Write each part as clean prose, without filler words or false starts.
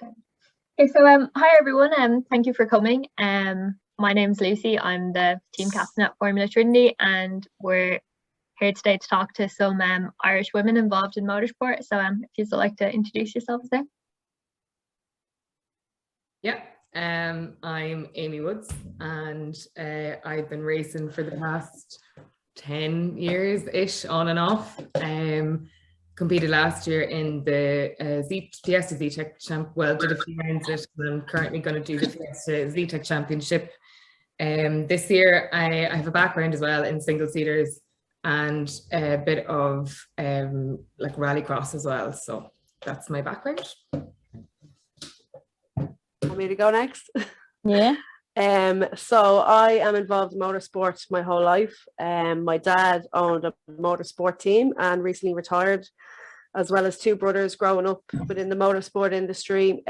Okay, so hi everyone, thank you for coming. My name's Lucy. I'm the team captain at Formula Trinity, and we're here today to talk to some Irish women involved in motorsport. So if you'd like to introduce yourselves there. Yeah, I'm Aimee Woods, and I've been racing for the past 10 years-ish, on and off. Competed last year in the Fiesta Z-Tech Champ. Well, did a few rounds it, and I'm currently going to do the Fiesta Z-Tech Championship. This year, I have a background as well in single seaters and a bit of like rallycross as well. So that's my background. Want me to go next? Yeah. So I am involved in motorsport my whole life. My dad owned a motorsport team and recently retired, as well as two brothers growing up within the motorsport industry,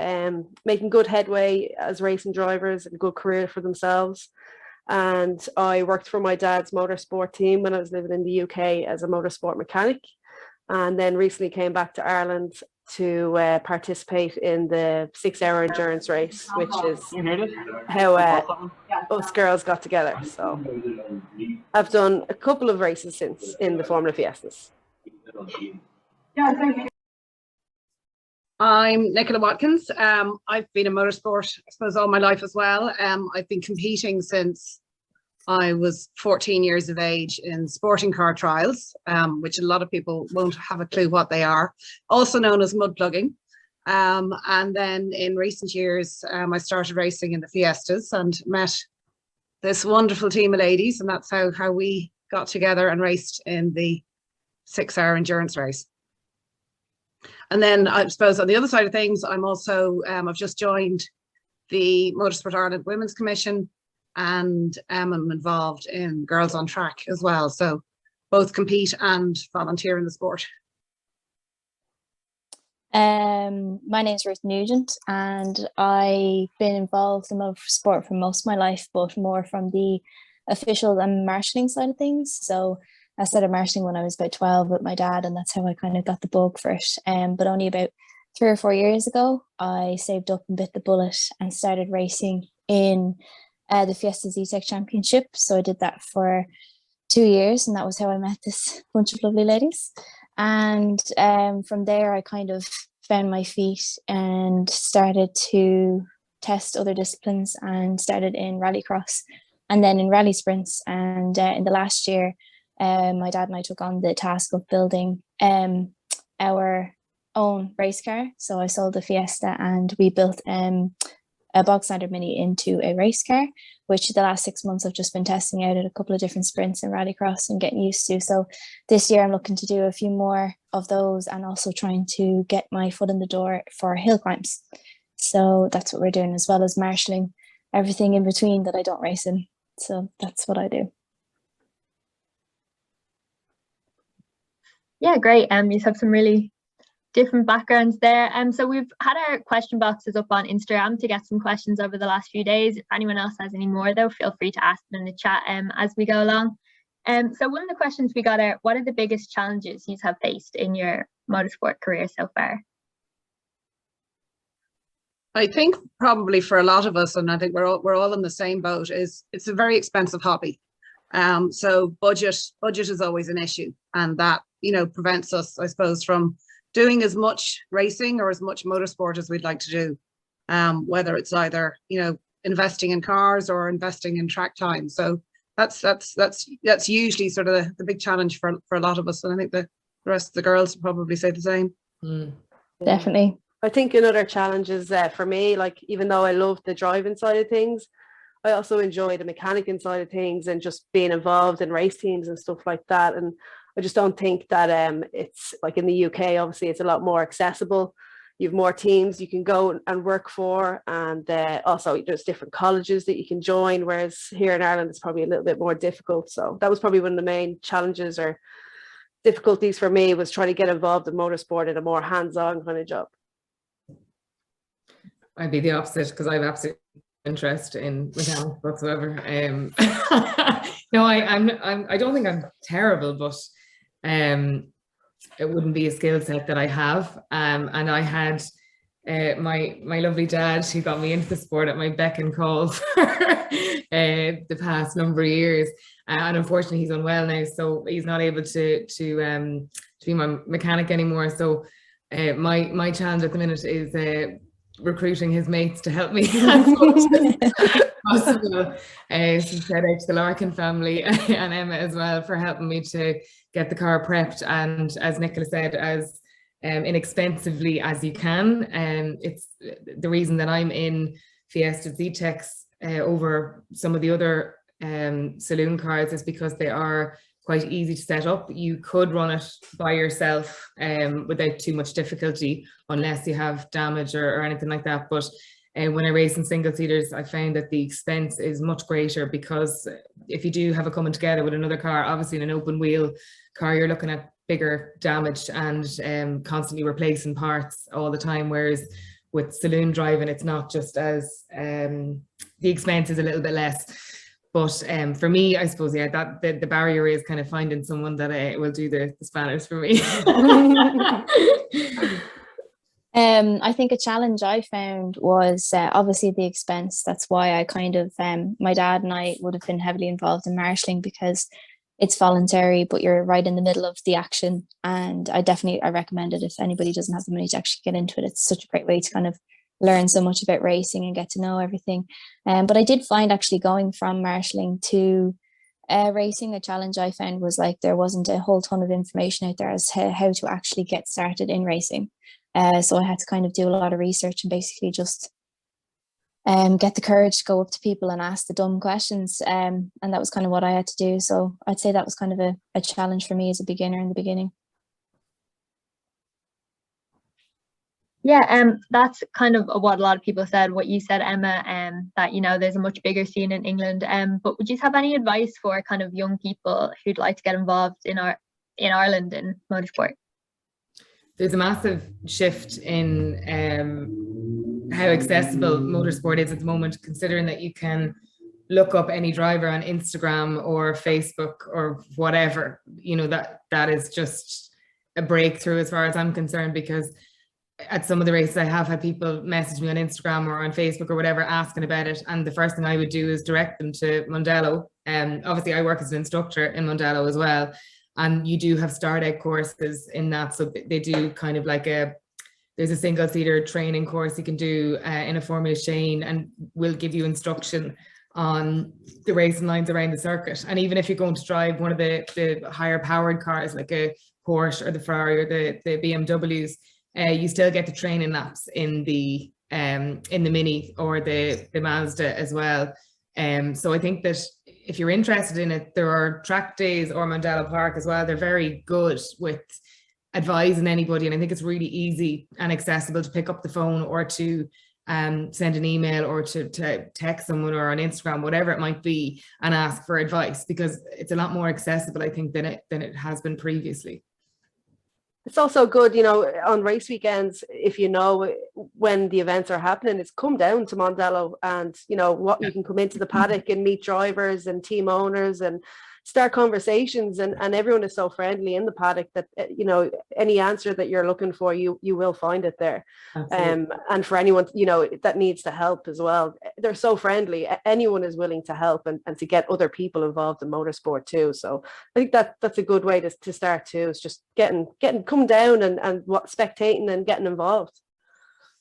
making good headway as racing drivers and a good career for themselves. And I worked for my dad's motorsport team when I was living in the UK as a motorsport mechanic, and then recently came back to Ireland to participate in the 6-hour endurance race, which is how us girls got together. So I've done a couple of races since in the Formula Fiestas. I'm Nicola Watkins. I've been in motorsport, I suppose, all my life as well. I've been competing since I was 14 years of age in sporting car trials, which a lot of people won't have a clue what they are, also known as mud plugging. And then in recent years, I started racing in the Fiestas and met this wonderful team of ladies, and that's how we got together and raced in the 6-hour endurance race. And then I suppose on the other side of things, I'm also, I've just joined the Motorsport Ireland Women's Commission, and I'm involved in Girls on Track as well. So both compete and volunteer in the sport. My name's Ruth Nugent, and I've been involved in motorsport for most of my life, but more from the official and marshalling side of things. So I started marshalling when I was about 12 with my dad, and that's how I kind of got the bug for it. But only about 3 or 4 years ago, I saved up and bit the bullet and started racing in the Fiesta Z-Tech Championship. So I did that for 2 years, and that was how I met this bunch of lovely ladies. And from there, I kind of found my feet and started to test other disciplines, and started in rallycross and then in rally sprints. And in the last year, my dad and I took on the task of building our own race car. So I sold the Fiesta and we built a bog standard mini into a race car, which the last 6 months I've just been testing out at a couple of different sprints and rallycross and getting used to. So this year I'm looking to do a few more of those, and also trying to get my foot in the door for hill climbs. So that's what we're doing, as well as marshalling everything in between that I don't race in. So that's what I do. Yeah, great. You have some really different backgrounds there. So we've had our question boxes up on Instagram to get some questions over the last few days. If anyone else has any more, though, feel free to ask them in the chat as we go along. So one of the questions we got are, what are the biggest challenges you have faced in your motorsport career so far? I think probably for a lot of us, and I think we're all in the same boat, is it's a very expensive hobby. So budget is always an issue, and that, you know, prevents us, I suppose, from doing as much racing or as much motorsport as we'd like to do, whether it's either, you know, investing in cars or investing in track time. So that's usually sort of the big challenge for a lot of us, and I think the rest of the girls probably say the same. Definitely. I think another challenge is for me, like, even though I love the driving side of things, I also enjoy the mechanicking side of things and just being involved in race teams and stuff like that. And I just don't think that it's like in the UK, obviously it's a lot more accessible. You have more teams you can go and work for, and also there's different colleges that you can join, whereas here in Ireland it's probably a little bit more difficult. So that was probably one of the main challenges or difficulties for me, was trying to get involved in motorsport in a more hands-on kind of job. I'd be the opposite, because I have absolute interest in mechanics whatsoever. No, I don't think I'm terrible, but it wouldn't be a skill set that I have. And I had my lovely dad, who got me into the sport at my beck and call for the past number of years. And unfortunately, he's unwell now, so he's not able to be my mechanic anymore. So my challenge at the minute is recruiting his mates to help me as much as possible. So shout out to the Larkin family and Emma as well for helping me to get the car prepped, and as Nicola said, as inexpensively as you can. It's the reason that I'm in Fiesta Z-Techs over some of the other saloon cars is because they are quite easy to set up. You could run it by yourself without too much difficulty, unless you have damage or anything like that. But when I race in single seaters, I found that the expense is much greater, because if you do have a coming together with another car, obviously in an open wheel car, you're looking at bigger damage and constantly replacing parts all the time. Whereas with saloon driving, it's not just as, the expense is a little bit less. But for me, I suppose, yeah, that the barrier is kind of finding someone that will do the spanners for me. I think a challenge I found was obviously the expense. That's why I kind of, my dad and I would have been heavily involved in marshalling, because it's voluntary, but you're right in the middle of the action. And I recommend it if anybody doesn't have the money to actually get into it. It's such a great way to kind of learn so much about racing and get to know everything. But I did find actually going from marshalling to racing, a challenge I found was like there wasn't a whole ton of information out there as to how to actually get started in racing. So I had to kind of do a lot of research and basically just get the courage to go up to people and ask the dumb questions. And that was kind of what I had to do. So I'd say that was kind of a challenge for me as a beginner in the beginning. Yeah, that's kind of what a lot of people said, what you said, Emma, that, you know, there's a much bigger scene in England. But would you have any advice for kind of young people who'd like to get involved in Ireland in motorsport? There's a massive shift in how accessible motorsport is at the moment, considering that you can look up any driver on Instagram or Facebook or whatever. You know, that is just a breakthrough as far as I'm concerned, because at some of the races I have had people message me on Instagram or on Facebook or whatever asking about it, and the first thing I would do is direct them to Mondello. Obviously I work as an instructor in Mondello as well, and you do have start out courses in that, so they do kind of like there's a single seater training course you can do in a Formula Shane, and will give you instruction on the racing lines around the circuit. And even if you're going to drive one of the higher powered cars like a Porsche or the Ferrari or the BMWs, you still get the training laps in the Mini or the Mazda as well. So I think that if you're interested in it, there are track days or Mondello Park as well. They're very good with advising anybody, and I think it's really easy and accessible to pick up the phone or to send an email or to text someone or on Instagram, whatever it might be, and ask for advice, because it's a lot more accessible, I think, than it has been previously. It's also good, you know, on race weekends, if you know when the events are happening, it's come down to Mondello, and, you know, what you can come into the paddock and meet drivers and team owners and start conversations, and everyone is so friendly in the paddock that, you know, any answer that you're looking for, you will find it there. And for anyone, you know, that needs the help as well, they're so friendly. Anyone is willing to help and to get other people involved in motorsport too. So I think that's a good way to start too, is just getting come down and spectating and getting involved.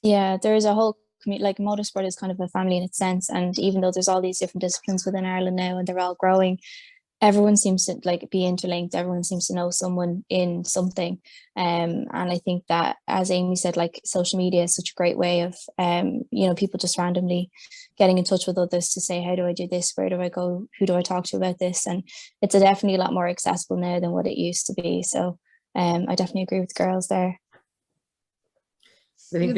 Yeah, there is a whole community, like motorsport is kind of a family in its sense, and even though there's all these different disciplines within Ireland now and they're all growing, everyone seems to like be interlinked. Everyone seems to know someone in something. And I think that, as Aimee said, like social media is such a great way of, you know, people just randomly getting in touch with others to say, how do I do this? Where do I go? Who do I talk to about this? And it's definitely a lot more accessible now than what it used to be. So I definitely agree with the girls there. I think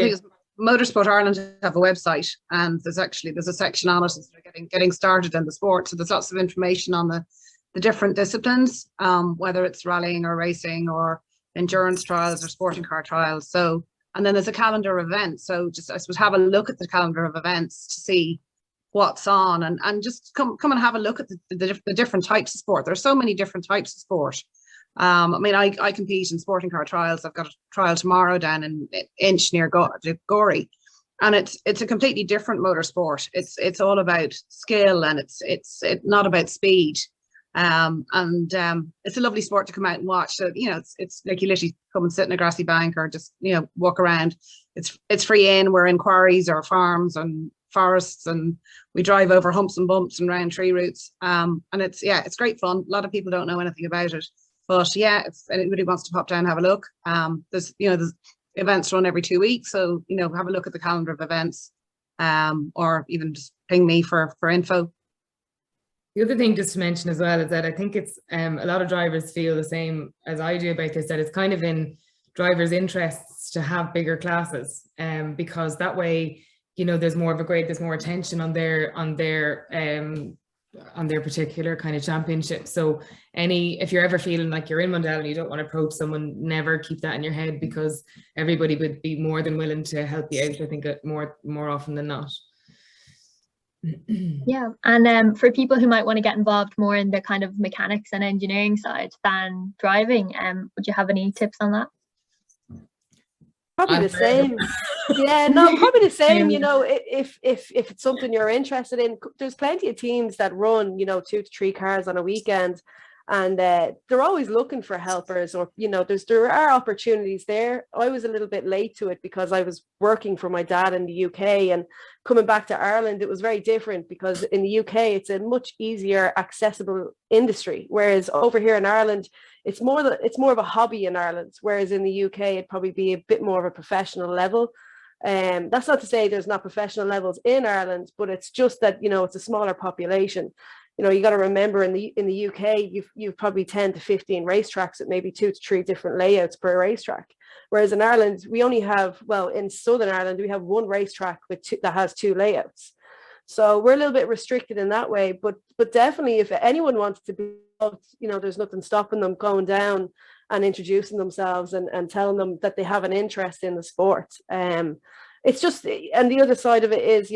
Motorsport Ireland have a website, and there's a section on it as they're getting started in the sport. So there's lots of information on the different disciplines, whether it's rallying or racing or endurance trials or sporting car trials. So, and then there's a calendar of events. So just, I suppose, have a look at the calendar of events to see what's on, and just come and have a look at the different types of sport. There's so many different types of sport. I mean, I compete in sporting car trials. I've got a trial tomorrow down in Inch near Gorey, and it's a completely different motorsport. It's all about skill, and it's not about speed. It's a lovely sport to come out and watch. So it's like you literally come and sit in a grassy bank or just walk around. It's free in. We're in quarries or farms and forests, and we drive over humps and bumps and round tree routes. And it's great fun. A lot of people don't know anything about it. But yeah, if anybody wants to pop down and have a look, there's events run every 2 weeks. So, have a look at the calendar of events, or even just ping me for info. The other thing just to mention as well is that I think it's a lot of drivers feel the same as I do about this, that it's kind of in drivers' interests to have bigger classes, because that way, there's more of a grade, there's more attention on their particular kind of championship. So if you're ever feeling like you're in Mundell and you don't want to approach someone, never keep that in your head, because everybody would be more than willing to help you out, I think, more often than not. Yeah, and for people who might want to get involved more in the kind of mechanics and engineering side than driving, would you have any tips on that? Probably the same. Yeah, no, probably the same. If it's something you're interested in, there's plenty of teams that run 2 to 3 cars on a weekend, and they're always looking for helpers, or there are opportunities there. I was a little bit late to it because I was working for my dad in the UK, and coming back to Ireland, it was very different, because in the UK it's a much easier accessible industry, whereas over here in Ireland it's more of a hobby in Ireland, whereas in the UK it'd probably be a bit more of a professional level. That's not to say there's not professional levels in Ireland, but it's just that it's a smaller population. You got to remember, in the UK you've probably 10 to 15 racetracks at maybe 2 to 3 different layouts per racetrack, whereas in Ireland we only have, in Southern Ireland we have 1 racetrack that has 2 layouts. So we're a little bit restricted in that way, but definitely if anyone wants to be involved, there's nothing stopping them going down and introducing themselves and telling them that they have an interest in the sport. It's just, and the other side of it is,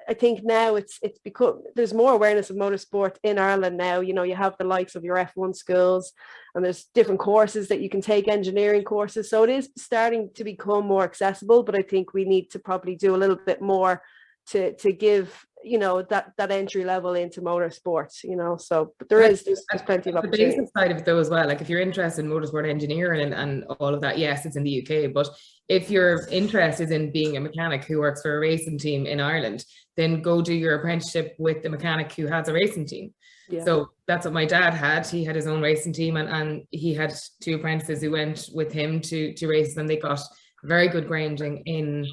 I think now it's become, there's more awareness of motorsport in Ireland now. You have the likes of your F1 schools, and there's different courses that you can take, engineering courses. So it is starting to become more accessible, but I think we need to probably do a little bit more to give that entry level into motorsport. So but there's plenty of opportunity. The basic side of it though as well, like if you're interested in motorsport engineering and all of that, yes, it's in the UK, but if your interest is in being a mechanic who works for a racing team in Ireland, then go do your apprenticeship with the mechanic who has a racing team. Yeah. So that's what my dad had. He had his own racing team, and he had 2 apprentices who went with him to races, and they got very good grounding in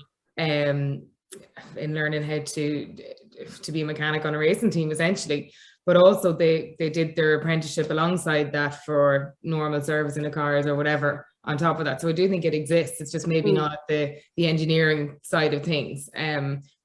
learning how to be a mechanic on a racing team, essentially. But also they did their apprenticeship alongside that for normal service in the cars or whatever on top of that. So I do think it exists. It's just maybe not the engineering side of things.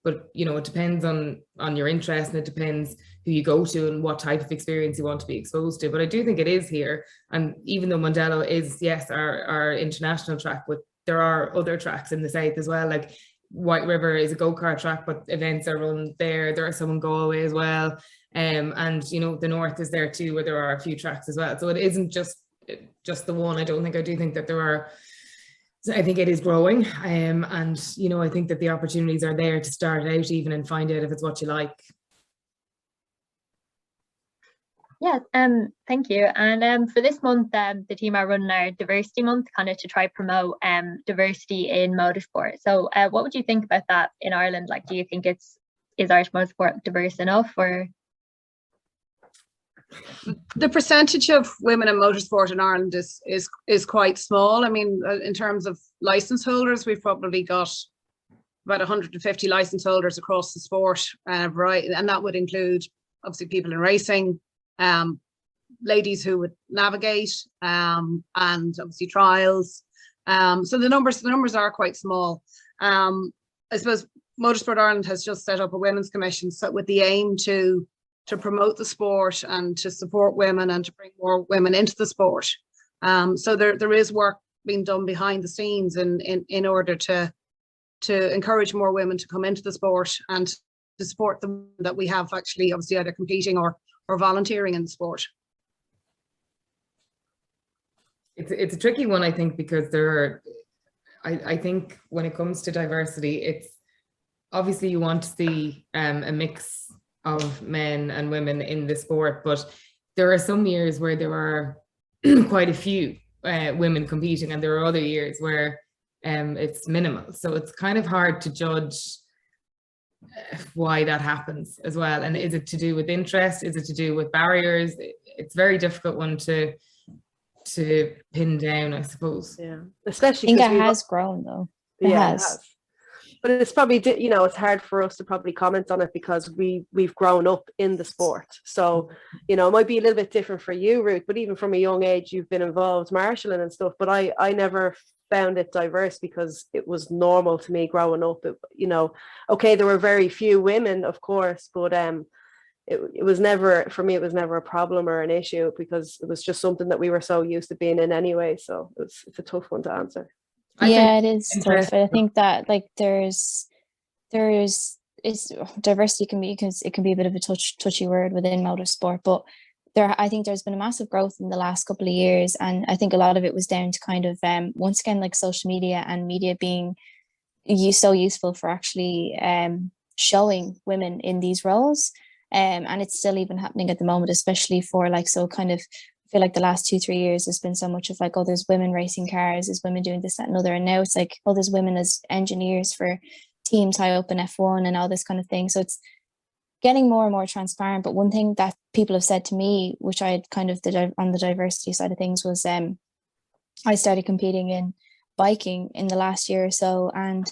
But it depends on your interest, and it depends who you go to and what type of experience you want to be exposed to. But I do think it is here. And even though Mondello is, yes, our international track, but there are other tracks in the south as well. Like White River is a go-kart track, but events are run there. There are some in Galway as well. And the north is there too, where there are a few tracks as well. So it isn't just the one. I do think that there are, I think it is growing. And I think that the opportunities are there to start out even and find out if it's what you like. Yeah, thank you. And for this month, the team are running our diversity month, kind of to try promote diversity in motorsport. So what would you think about that in Ireland? Like, do you think is Irish motorsport diverse enough, or? The percentage of women in motorsport in Ireland is quite small. I mean, in terms of license holders, we've probably got about 150 license holders across the sport, right? And that would include obviously people in racing, ladies who would navigate, and obviously trials. So the numbers are quite small. I suppose Motorsport Ireland has just set up a women's commission, so with the aim to promote the sport and to support women and to bring more women into the sport. So there is work being done behind the scenes in order to encourage more women to come into the sport and to support them that we have actually obviously either competing or volunteering in the sport. It's a tricky one, I think, because I think when it comes to diversity, it's obviously you want to see a mix of men and women in the sport, but there are some years where there are quite a few women competing, and there are other years where it's minimal. So it's kind of hard to judge why that happens as well. And is it to do with interest? Is it to do with barriers? It's a very difficult one to pin down, I suppose. Yeah, especially I think it has grown though. It has. But it's probably, you know, it's hard for us to probably comment on it because we've grown up in the sport. So, you know, it might be a little bit different for you, Ruth, but even from a young age, you've been involved marshalling and stuff. But I never found it diverse because it was normal to me growing up. You know, okay, there were very few women, of course, but it was never, for me, it was never a problem or an issue because it was just something that we were so used to being in anyway. So it's a tough one to answer. Yeah, it is tough. I think that like there's diversity can be, because it can be a bit of a touchy word within motorsport, but I think there's been a massive growth in the last couple of years, and I think a lot of it was down to kind of once again like social media and media being so useful for actually showing women in these roles, and it's still even happening at the moment, especially for like, so kind of I feel like the last 2-3 years there's been so much of like, oh, there's women racing cars, there's women doing this, that and other, and now it's like, oh, there's women as engineers for teams high up in F1 and all this kind of thing. So it's getting more and more transparent. But one thing that people have said to me, which I had kind of on the diversity side of things, was I started competing in biking in the last year or so, and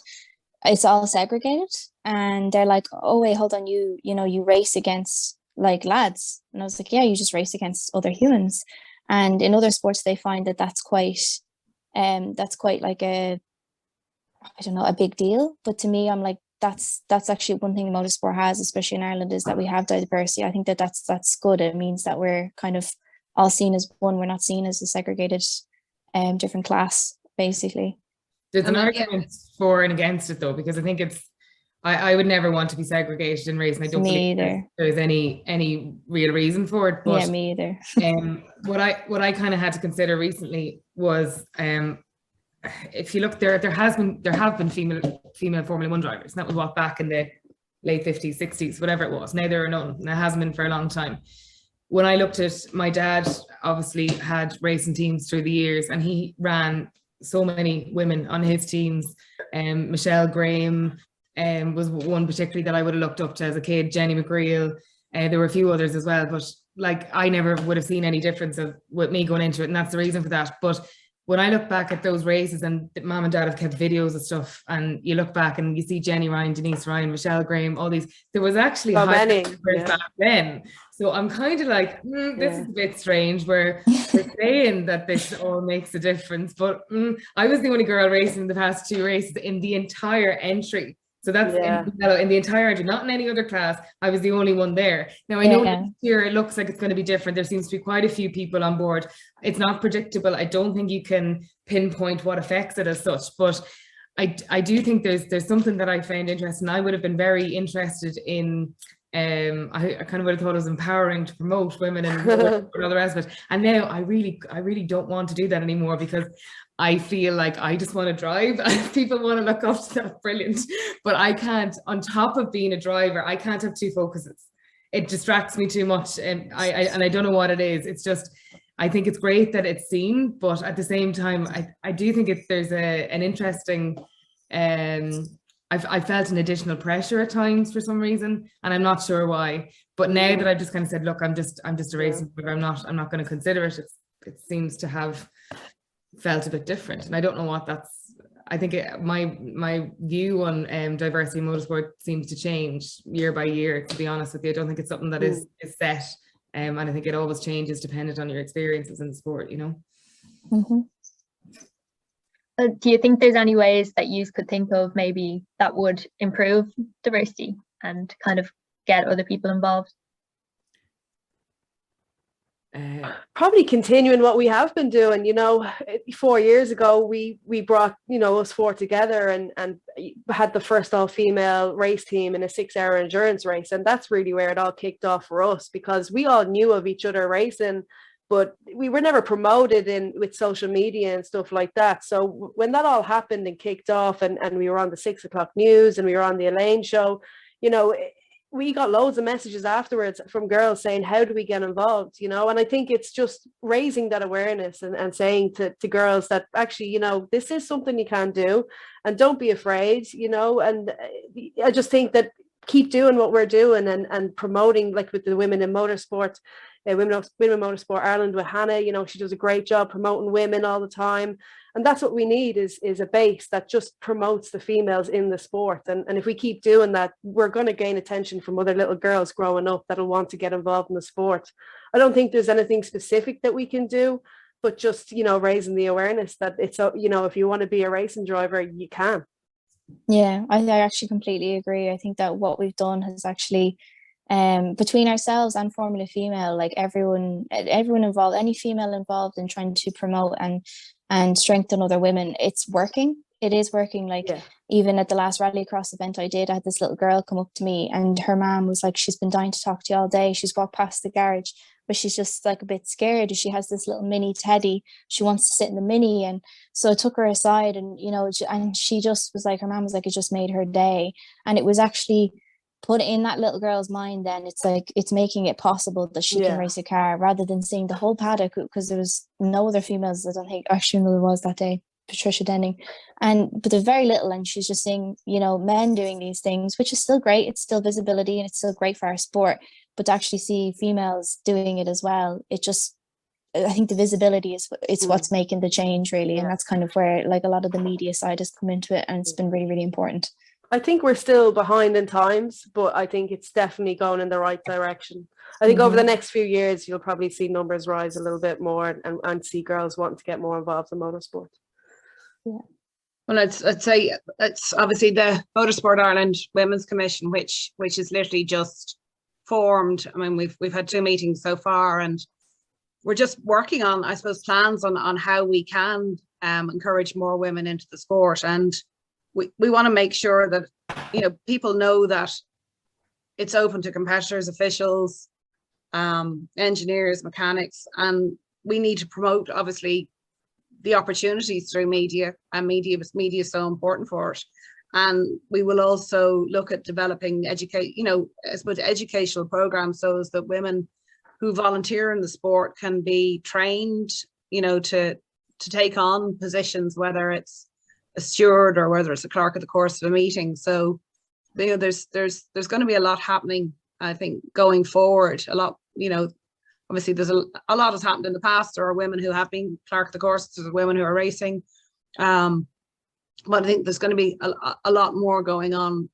it's all segregated, and they're like, oh wait, hold on, you know you race against like lads, and I was like, yeah, you just race against other humans. And in other sports they find that that's quite like a, I don't know, a big deal. But to me, I'm like, that's actually one thing motorsport has, especially in Ireland, is that we have diversity. I think that's good. It means that we're kind of all seen as one. We're not seen as a segregated different class, basically. There's an argument for and against it though, because I think I would never want to be segregated in racing. I don't believe there's any real reason for it. But yeah, me either. What I kind of had to consider recently was if you look, there have been female Formula 1 drivers, and that was what, back in the late 50s, 60s, whatever it was. Now there are none, and it hasn't been for a long time. When I looked at, my dad obviously had racing teams through the years, and he ran so many women on his teams. Michelle Graham was one particularly that I would have looked up to as a kid, Jenny McGreal. There were a few others as well, but like I never would have seen any difference with me going into it, and that's the reason for that. But when I look back at those races, and mom and dad have kept videos of stuff, and you look back and you see Jenny Ryan, Denise Ryan, Michelle Graham, all these, there was actually high back then. So I'm kind of like, this is a bit strange, where they're saying that this all makes a difference. But I was the only girl racing in the past 2 races in the entire entry. So that's in the entire entry, not in any other class. I was the only one there. Now I know this year it looks like it's going to be different. There seems to be quite a few people on board. It's not predictable. I don't think you can pinpoint what affects it as such, but I do think there's something that I found interesting. I would have been very interested in. I kind of would have thought it was empowering to promote women and all the rest of it. And now I really don't want to do that anymore, because I feel like I just want to drive, and people want to look up to that, brilliant. But I can't, on top of being a driver, I can't have 2 focuses. It distracts me too much, and I don't know what it is. It's just, I think it's great that it's seen, but at the same time, I do think there's an interesting, I felt an additional pressure at times for some reason, and I'm not sure why. But now that I've just kind of said, look, I'm just a racing driver, I'm not going to consider it. It seems to have felt a bit different, and I don't know what that's. I think my view on diversity in motorsport seems to change year by year, to be honest with you. I don't think it's something that is set, and I think it always changes dependent on your experiences in the sport, you know. Do you think there's any ways that you could think of maybe that would improve diversity and kind of get other people involved? Probably continuing what we have been doing. You know, 4 years ago we brought, you know, us 4 together and had the first all-female race team in a 6-hour endurance race, and that's really where it all kicked off for us, because we all knew of each other racing but we were never promoted in with social media and stuff like that. So when that all happened and kicked off, and we were on the 6 o'clock news and we were on the Elaine show, you know, we got loads of messages afterwards from girls saying, how do we get involved, you know? And I think it's just raising that awareness and saying to girls that actually, you know, this is something you can do, and don't be afraid, you know. And I just think that keep doing what we're doing and promoting, like with the women in motorsport, women Motorsport Ireland with Hannah, you know, she does a great job promoting women all the time. And that's what we need is a base that just promotes the females in the sport. And if we keep doing that, we're going to gain attention from other little girls growing up that'll want to get involved in the sport. I don't think there's anything specific that we can do, but just, you know, raising the awareness that it's, you know, if you want to be a racing driver, you can. Yeah, I actually completely agree. I think that what we've done has actually, between ourselves and Formula Female, like everyone involved, any female involved in trying to promote and strengthen other women, it's working. It is working. Like, yeah. Even at the last rallycross event I had this little girl come up to me, and her mom was like, she's been dying to talk to you all day. She's walked past the garage, but she's just like a bit scared. She has this little mini teddy. She wants to sit in the mini. And so I took her aside, and, you know, and she just was like, her mom was like, it just made her day. And it was actually put in that little girl's mind, then it's like, it's making it possible that she can race a car, rather than seeing the whole paddock, because there was no other females. I don't think, actually no, there was that day, Patricia Denning, but they're very little, and she's just seeing, you know, men doing these things, which is still great. It's still visibility and it's still great for our sport, but to actually see females doing it as well, it just, I think the visibility is what's making the change, really. And that's kind of where, like, a lot of the media side has come into it, and it's been really, really important. I think we're still behind in times, but I think it's definitely going in the right direction. I think over the next few years, you'll probably see numbers rise a little bit more, and see girls wanting to get more involved in motorsport. Yeah. Well, I'd say it's obviously the Motorsport Ireland Women's Commission, which is literally just formed. I mean, we've had 2 meetings so far, and we're just working on, I suppose, plans on how we can encourage more women into the sport. And we want to make sure that, you know, people know that it's open to competitors, officials, engineers, mechanics, and we need to promote, obviously, the opportunities through media, and media is so important for it. And we will also look at developing educational programs, so as that women who volunteer in the sport can be trained, you know, to take on positions, whether it's a steward or whether it's a clerk at the course of a meeting. So, you know, there's going to be a lot happening, I think, going forward. A lot, you know, obviously there's a lot has happened in the past. There are women who have been clerk at the course, there's women who are racing. But I think there's going to be a lot more going on,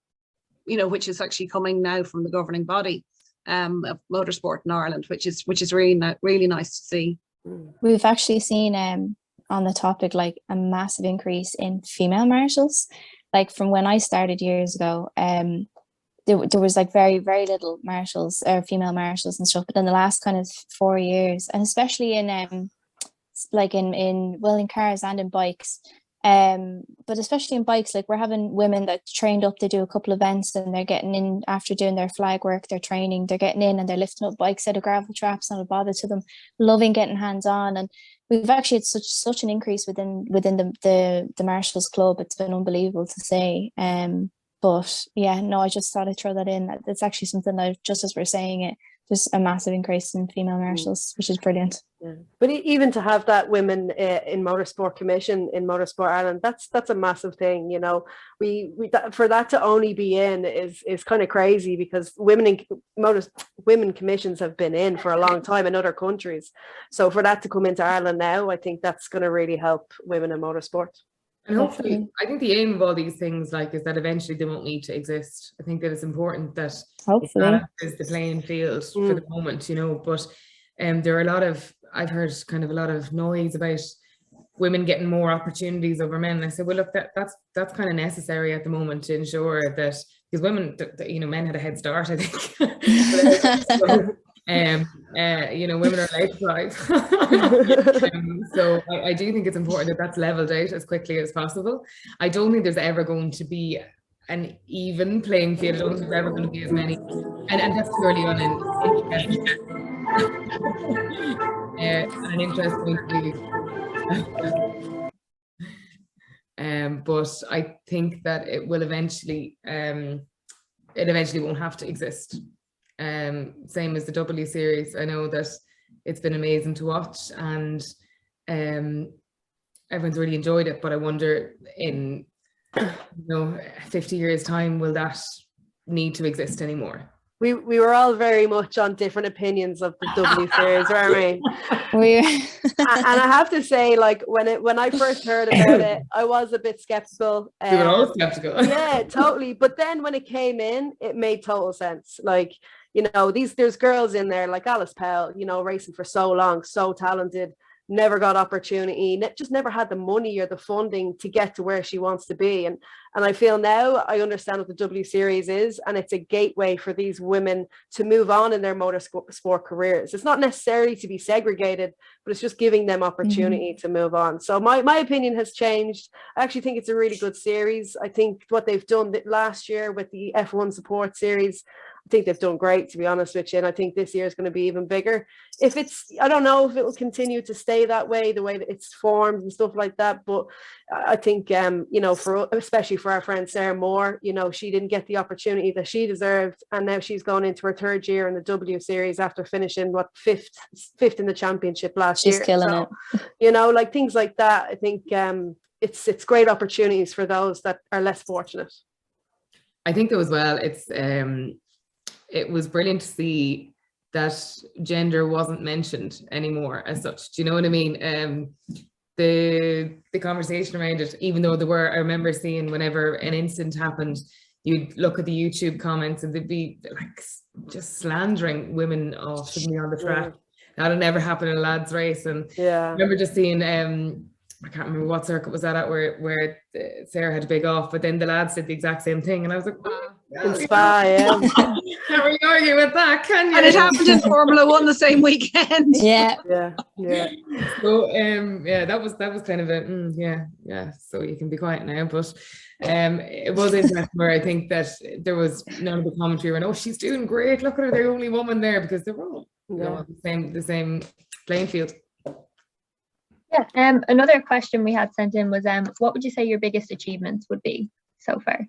you know, which is actually coming now from the governing body of motorsport in Ireland, which is really nice to see. We've actually seen on the topic, like, a massive increase in female marshals. Like, from when I started years ago, there was like very, very little marshals or female marshals and stuff. But in the last kind of 4 years, and especially in like in cars and in bikes, but especially in bikes, like, we're having women that trained up, they do a couple of events, and they're getting in after doing their flag work, their training, they're getting in and they're lifting up bikes out of gravel traps, not a bother to them, loving getting hands on. And we've actually had such an increase within the Marshals Club. It's been unbelievable to say. But yeah, no, I just thought I'd throw that in. That's actually something that, just as we're saying it, there's a massive increase in female marshals, which is brilliant. Yeah. But even to have that women in Motorsport Commission in Motorsport Ireland, that's a massive thing. You know, for that to only be in is kind of crazy, because women commissions have been in for a long time in other countries. So for that to come into Ireland now, I think that's going to really help women in motorsport. And hopefully, I think the aim of all these things, like, is that eventually they won't need to exist. I think that it's important that hopefully is the playing field for the moment, you know. But there are I've heard kind of a lot of noise about women getting more opportunities over men. And I said, well, look, that's kind of necessary at the moment to ensure that, because women, you know, men had a head start, I think. So, you know, women are allowed to drive. So I do think it's important that that's leveled out as quickly as possible. I don't think there's ever going to be an even playing field. I don't think there's ever going to be as many, and that's purely on an interest. an interesting but I think that it will eventually won't have to exist. Same as the W series. I know that it's been amazing to watch, and everyone's really enjoyed it, but I wonder in 50 years time, will that need to exist anymore? We were all very much on different opinions of the W series, weren't we? And I have to say, like, when I first heard about it, I was a bit skeptical. We were all skeptical. Yeah, totally. But then when it came in, it made total sense. Like, there's girls in there like Alice Powell, racing for so long, so talented, never got opportunity, just never had the money or the funding to get to where she wants to be. And I feel now I understand what the W Series is, and it's a gateway for these women to move on in their motorsport careers. It's not necessarily to be segregated, but it's just giving them opportunity to move on. So my opinion has changed. I actually think it's a really good series. I think what they've done last year with the F1 support series, I think they've done great, to be honest with you. And I think this year is going to be even bigger. I don't know if it will continue to stay that way, the way that it's formed and stuff like that. But I think, especially for our friend Sarah Moore, she didn't get the opportunity that she deserved. And now she's gone into her third year in the W Series after finishing fifth in the championship last year. She's killing it. Like things like that. I think it's great opportunities for those that are less fortunate. I think though as well, it was brilliant to see that gender wasn't mentioned anymore as such. Do you know what I mean? The conversation around it, even though I remember seeing whenever an incident happened, you'd look at the YouTube comments and they'd be like just slandering women suddenly on the track. That'll never happen in a lads race. And I remember just seeing, I can't remember what circuit was that at where Sarah had a big off, but then the lads did the exact same thing. And I was like, in Spa, yeah. Can't really argue with that, can you? And it happened in Formula One the same weekend. Yeah. So that was kind of a so you can be quiet now. But it was interesting where I think that there was none of the commentary around, oh, she's doing great, look at her, the only woman there, because they're all the same playing field. Yeah. Another question we had sent in was, what would you say your biggest achievements would be so far?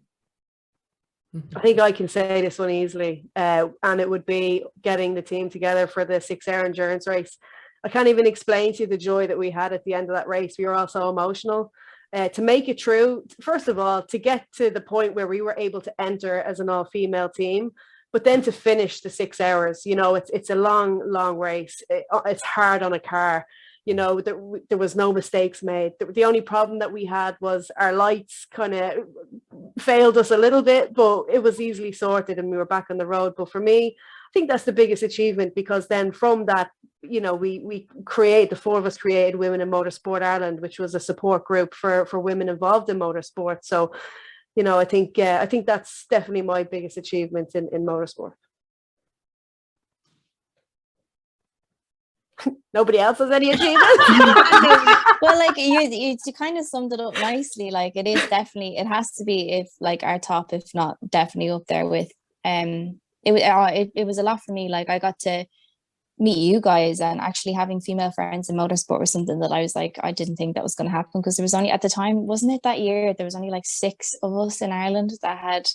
I think I can say this one easily, and it would be getting the team together for the 6-hour endurance race. I can't even explain to you the joy that we had at the end of that race. We were all so emotional. To make it true, first of all, to get to the point where we were able to enter as an all-female team, but then to finish the 6 hours, it's a long race. It's hard on a car. There was no mistakes made. The only problem that we had was our lights kind of failed us a little bit, but it was easily sorted and we were back on the road. But for me, I think that's the biggest achievement, because then from that, the four of us created Women in Motorsport Ireland, which was a support group for women involved in motorsport. So, I think that's definitely my biggest achievement in motorsport. Nobody else has any achievements. Well, like you kind of summed it up nicely. Like it has to be, if like our top, if not definitely up there with. It was a lot for me. Like I got to meet you guys, and actually having female friends in motorsport was something that I was like, I didn't think that was going to happen, because there was only, at the time, wasn't it that year, there was only like 6 of us in Ireland that had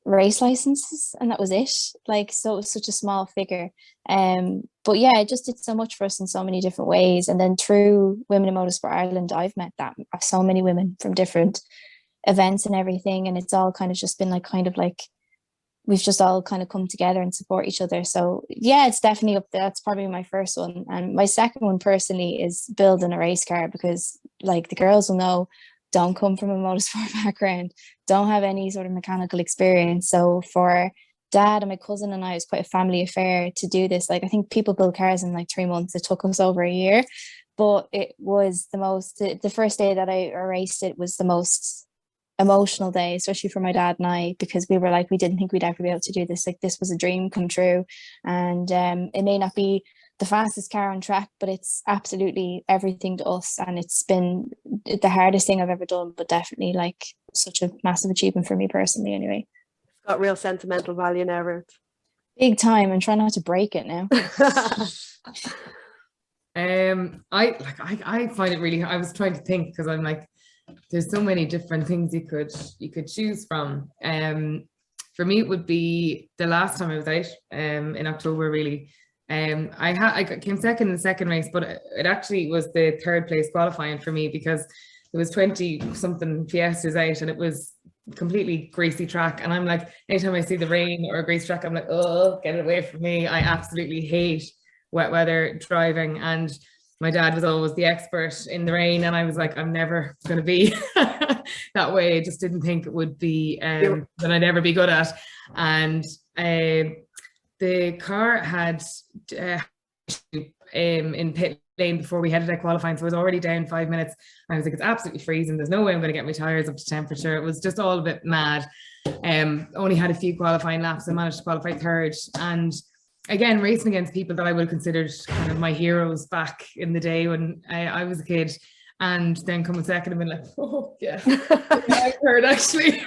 race licenses, and that was it. Like, so it was such a small figure. But yeah, it just did so much for us in so many different ways. And then through Women in Motorsport Ireland, I've met so many women from different events and everything, and it's all kind of just been like we've just all kind of come together and support each other. So yeah, it's definitely up there. That's probably my first one. And my second one personally is building a race car, because like the girls will know, don't come from a motorsport background, don't have any sort of mechanical experience. So for Dad and my cousin and I, it was quite a family affair to do this. Like, I think people build cars in like 3 months. It took us over a year, but it was the first day that I raced it was the most emotional day, especially for my dad and I, because we were like, we didn't think we'd ever be able to do this. Like, this was a dream come true. And it may not be the fastest car on track, but it's absolutely everything to us, and it's been the hardest thing I've ever done, but definitely like such a massive achievement for me personally anyway. It's got real sentimental value now, Ruth. Big time, and try not to break it now. I find it really, I was trying to think, because I'm like, there's so many different things you could choose from. For me, it would be the last time I was out, in October, really. I came second in the second race, but it actually was the third place qualifying for me, because there was 20 something Fiestas out and it was completely greasy track. And I'm like, anytime I see the rain or a greasy track, I'm like, oh, get it away from me. I absolutely hate wet weather driving. And my dad was always the expert in the rain, and I was like, I'm never going to be that way. I just didn't think it would be that I'd ever be good at. And the car had in pit lane before we headed out qualifying, so I was already down 5 minutes. I was like, it's absolutely freezing, there's no way I'm going to get my tires up to temperature. It was just all a bit mad. Only had a few qualifying laps. I managed to qualify third, and again, racing against people that I would have considered kind of my heroes back in the day when I was a kid, and then coming second and been like, oh yeah, I heard actually.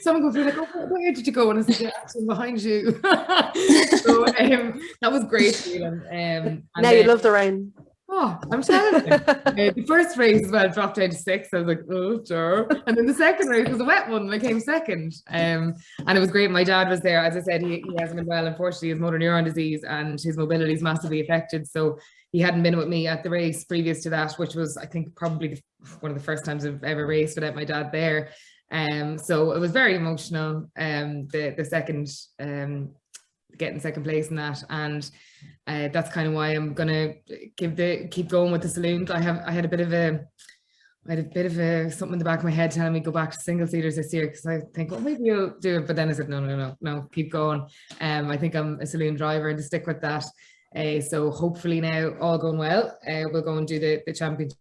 Someone goes through like, oh, where did you go? And I said, yeah, actually behind you. So that was great feeling. Now you love the rain. Oh, I'm telling you. The first race as well, dropped down to 6th. I was like, oh, sure. And then the second race was a wet one, and I came second. And it was great. My dad was there. As I said, he hasn't been well. Unfortunately, he has motor neuron disease, and his mobility is massively affected. So he hadn't been with me at the race previous to that, which was, I think, probably one of the first times I've ever raced without my dad there. So it was very emotional. The second, getting second place in that, and that's kind of why I'm gonna keep going with the saloons. I had a bit of something in the back of my head telling me go back to single seaters this year, because I think, well, maybe you'll do it, but then I said no, keep going. I think I'm a saloon driver, and to stick with that. So hopefully now, all going well, we'll go and do the championship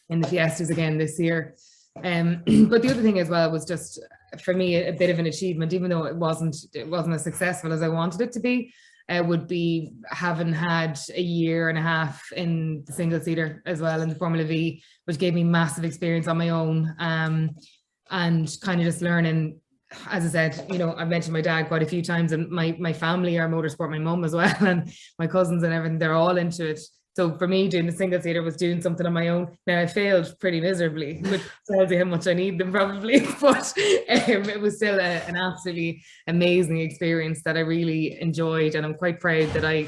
in the Fiestas again this year. But the other thing as well was just, for me, a bit of an achievement, even though it wasn't as successful as I wanted it to be, would be having had a year and a half in the single seater as well in the Formula V, which gave me massive experience on my own, and kind of just learning. As I said, I've mentioned my dad quite a few times, and my family are motorsport, my mum as well, and my cousins and everything, they're all into it. So for me, doing the single seater was doing something on my own. Now, I failed pretty miserably, which tells you how much I need them probably, but it was still an absolutely amazing experience that I really enjoyed, and I'm quite proud that I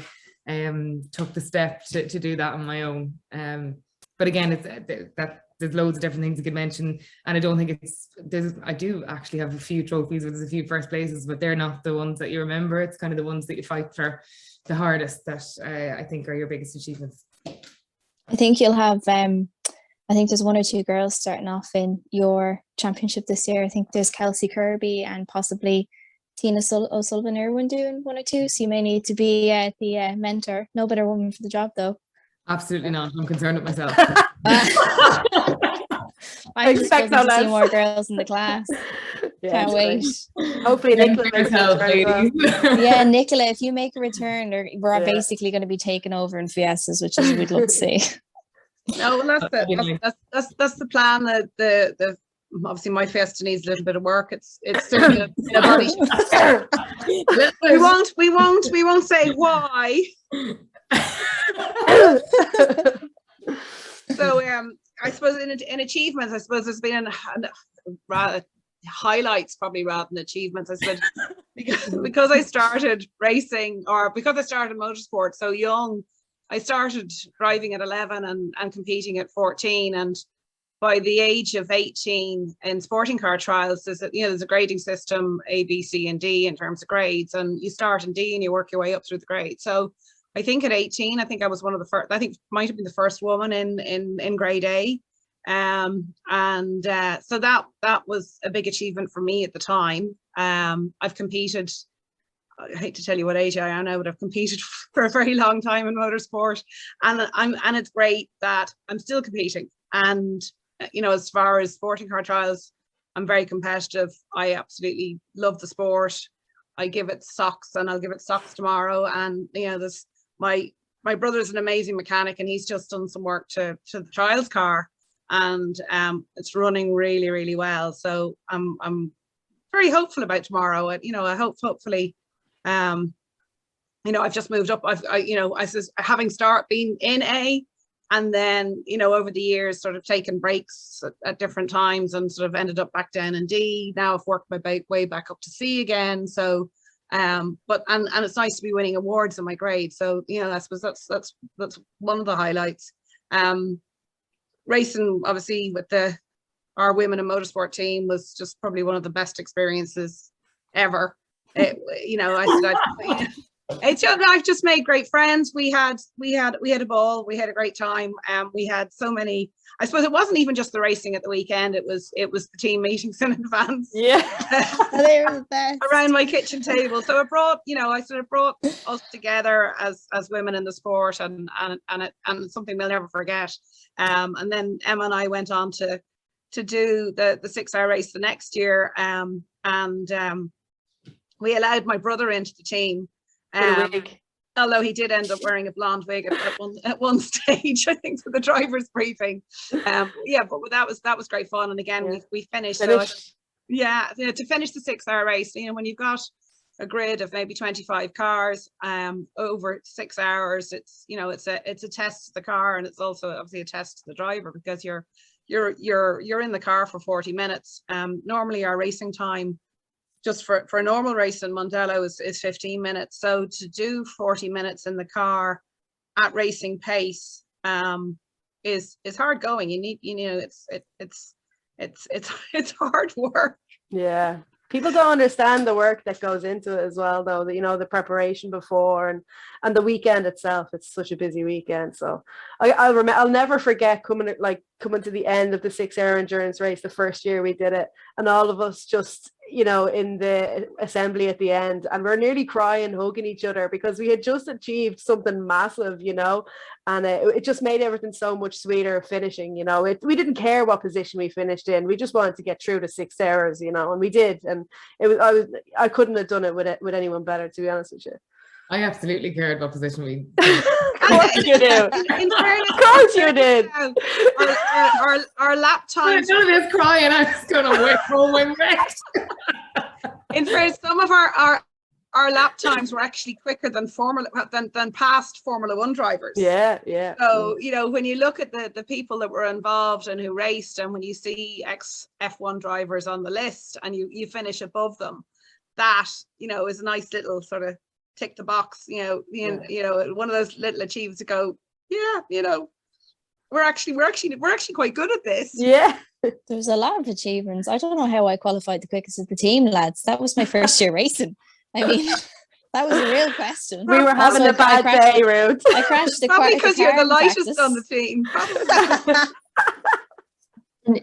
took the step to do that on my own. But again, there's loads of different things you could mention, and I don't think I do actually have a few trophies, there's a few first places, but they're not the ones that you remember. It's kind of the ones that you fight for the hardest, that I think are your biggest achievements. I think you'll have I think there's 1 or 2 girls starting off in your championship this year. I think there's Kelsey Kirby and possibly Tina O'Sullivan Irwin doing 1 or 2, so you may need to be the mentor. No better woman for the job though. Absolutely not. I'm concerned with myself. I expect no less. See more girls in the class. Yeah, can't wait. Hopefully Nicola makes a return. Yeah, Nicola, if you make a return, we're basically going to be taken over in Fiestas, which is we'd love to see. No, well, that's the plan. The obviously my Fiesta needs a little bit of work. It's certainly a body. we won't say why. So I suppose in achievements, I suppose there's been rather highlights probably rather than achievements. I said because I started racing, or because I started motorsport so young. I started driving at 11 and competing at 14, and by the age of 18 in sporting car trials, there's a grading system, A, B, C, and D in terms of grades, and you start in D and you work your way up through the grades. So I think at 18, I think I was one of the first. I think might have been the first woman in grade A, so that was a big achievement for me at the time. I've competed. I hate to tell you what age I am now, but I've competed for a very long time in motorsport, and it's great that I'm still competing. And as far as sporting car trials, I'm very competitive. I absolutely love the sport. I give it socks, and I'll give it socks tomorrow. And there's my brother's an amazing mechanic, and he's just done some work to the trials car, and it's running really, really well. So I'm very hopeful about tomorrow. I hope hopefully I've just moved up. I says, having been in A, and then, over the years, sort of taken breaks at different times and sort of ended up back down in D. Now I've worked my way back up to C again. So, but it's nice to be winning awards in my grade. So, I suppose that's one of the highlights. Racing, obviously, with our women in motorsport team was just probably one of the best experiences ever. I've just made great friends. We had a ball. We had a great time. We had so many. I suppose it wasn't even just the racing at the weekend. It was the team meetings in advance. Yeah, they were the best. Around my kitchen table. So it brought, I sort of brought us together as women in the sport, and something we'll never forget. And then Emma and I went on to do the 6-hour race the next year. We allowed my brother into the team. Although he did end up wearing a blonde wig at one stage, I think, for the driver's briefing. But that was great fun. And again, we finished. So to finish the 6-hour race, when you've got a grid of maybe 25 cars over 6 hours, it's a test to the car, and it's also obviously a test to the driver, because you're in the car for 40 minutes. Normally our racing time, just for a normal race in Mondello, is 15 minutes. So to do 40 minutes in the car at racing pace is hard going. You need, it's hard work. Yeah. People don't understand the work that goes into it as well, though. The preparation before and the weekend itself. It's such a busy weekend. So I'll never forget coming to the end of the 6-hour endurance race the first year we did it, and all of us just in the assembly at the end, and we're nearly crying, hugging each other, because we had just achieved something massive, and it just made everything so much sweeter finishing. We didn't care what position we finished in. We just wanted to get through the 6 hours, and we did. And I couldn't have done it with anyone better, to be honest with you. I absolutely cared what position we Of course you do. Of course you did. Our lap times. I was crying. I was going to wait home and wrecked. In fairness, some of our lap times were actually quicker than past Formula One drivers. Yeah. So when you look at the people that were involved and who raced, and when you see ex F1 drivers on the list and you finish above them, that is a nice little sort of tick the box. One of those little achievements to go. Yeah, we're actually quite good at this. Yeah. There's a lot of achievements. I don't know how I qualified the quickest of the team, lads. That was my first year racing. I mean, that was a real question. We were having a bad day, Ruth. I crashed the probably because you're the lightest on the team.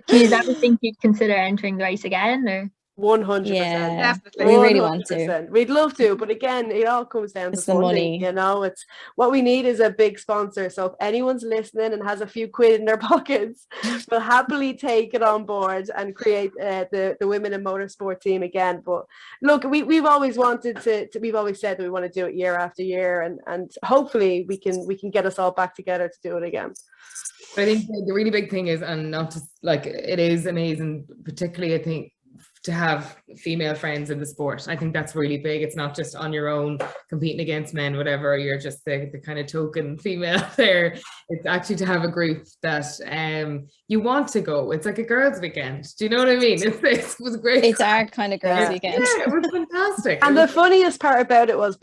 Do you ever think you'd consider entering the race again, or? 100%. Yeah, definitely. we really want to. We'd love to, but again, it all comes down to It's the funding. money. It's what we need is a big sponsor. So if anyone's listening and has a few quid in their pockets, we'll happily take it on board and create the women in motorsport team again. But look, we've always wanted to we've always said that we want to do it year after year, and hopefully we can get us all back together to do it again. I think the really big thing is, and not just it is amazing, particularly I think, to have female friends in the sport. I think that's really big. It's not just on your own competing against men, whatever, you're just the kind of token female there. It's actually to have a group that you want to go. It's like a girls' weekend. Do you know what I mean? It was great. It's our kind of girls' weekend. Yeah, it was fantastic. And the funniest part about it was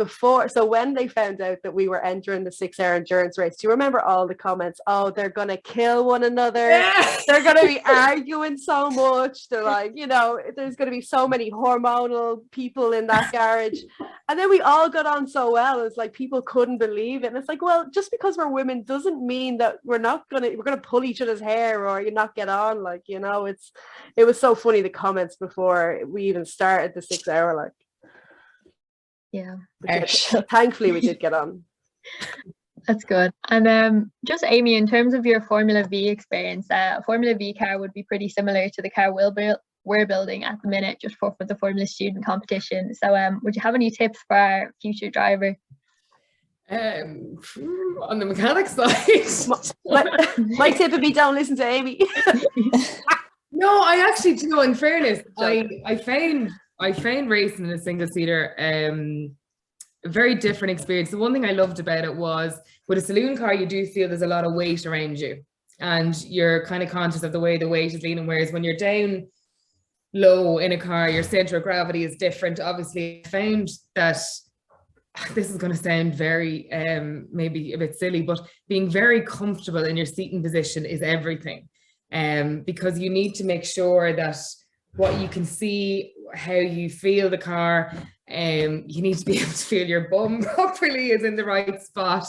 when they found out that we were entering the 6-hour endurance race, do you remember all the comments? Oh, they're going to kill one another. Yeah. They're going to be arguing so much. They're like, there's going to be so many hormonal people in that garage. And then we all got on so well. It's like people couldn't believe it. And it's like, well, just because we're women doesn't mean that we're going to pull each other's hair or you not get on. It was so funny, the comments before we even started the 6-hour. Yeah. Thankfully we did get on. That's good. And just Aimee, in terms of your Formula V experience, a Formula V car would be pretty similar to the car we're building at the minute, just for the Formula Student competition. So would you have any tips for our future driver? On the mechanic side, my tip would be don't listen to Aimee. No, I actually do. In fairness, I found racing in a single seater a very different experience. The one thing I loved about it was with a saloon car, you do feel there's a lot of weight around you and you're kind of conscious of the way the weight is leaning. Whereas when you're down low in a car, your center of gravity is different. Obviously, I found that this is going to sound very maybe a bit silly, but being very comfortable in your seating position is everything, because you need to make sure that what you can see, how you feel the car, you need to be able to feel your bum properly is in the right spot.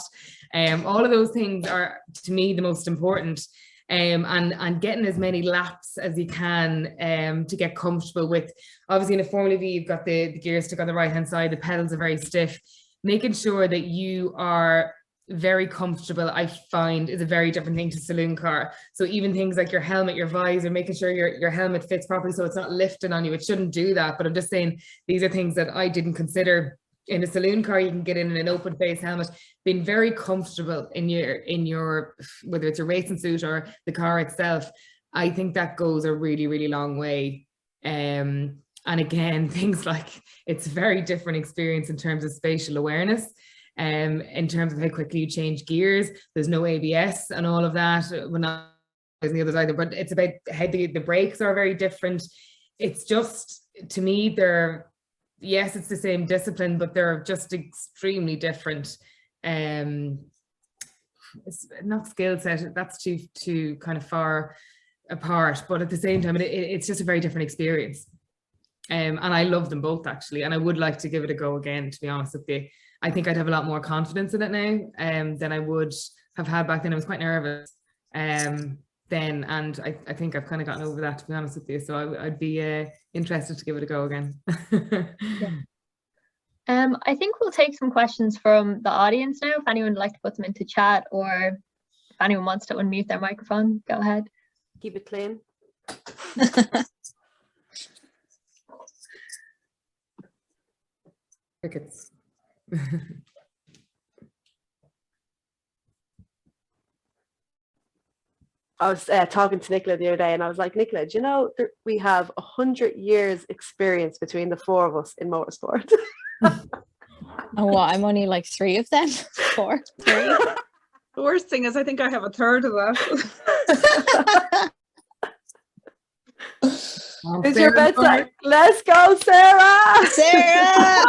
All of those things are, to me, the most important. And getting as many laps as you can to get comfortable with. Obviously in a Formula V, you've got the gear stick on the right hand side, the pedals are very stiff. Making sure that you are very comfortable, I find, is a very different thing to saloon car. So even things like your helmet, your visor, making sure your helmet fits properly so it's not lifting on you. It shouldn't do that, but I'm just saying these are things that I didn't consider. In a saloon car, you can get in an open face helmet. Being very comfortable in your whether it's a racing suit or the car itself, I think that goes a really, really long way. And again, things like it's a very different experience in terms of spatial awareness, in terms of how quickly you change gears. There's no ABS and all of that. We're not the others either, but it's about how the brakes are very different. It's just, to me, yes, it's the same discipline, but they're just extremely different. It's not skill set, that's too kind of far apart, but at the same time, it's just a very different experience. And I love them both, actually, and I would like to give it a go again, to be honest with you. I think I'd have a lot more confidence in it now than I would have had back then. I was quite nervous then, and I think I've kind of gotten over that, to be honest with you. So I'd be interested to give it a go again. Yeah. I think we'll take some questions from the audience now. If anyone would like to put them into chat, or if anyone wants to unmute their microphone, go ahead. Keep it clean. Crickets. I was talking to Nicola the other day, and I was like, Nicola, do you know that we have 100 years experience between the four of us in motorsport? Oh, what? I'm only like 3 of them. 4, 3. The worst thing is I think I have a third of that. Is your bedside? Let's go, Sarah! Sarah!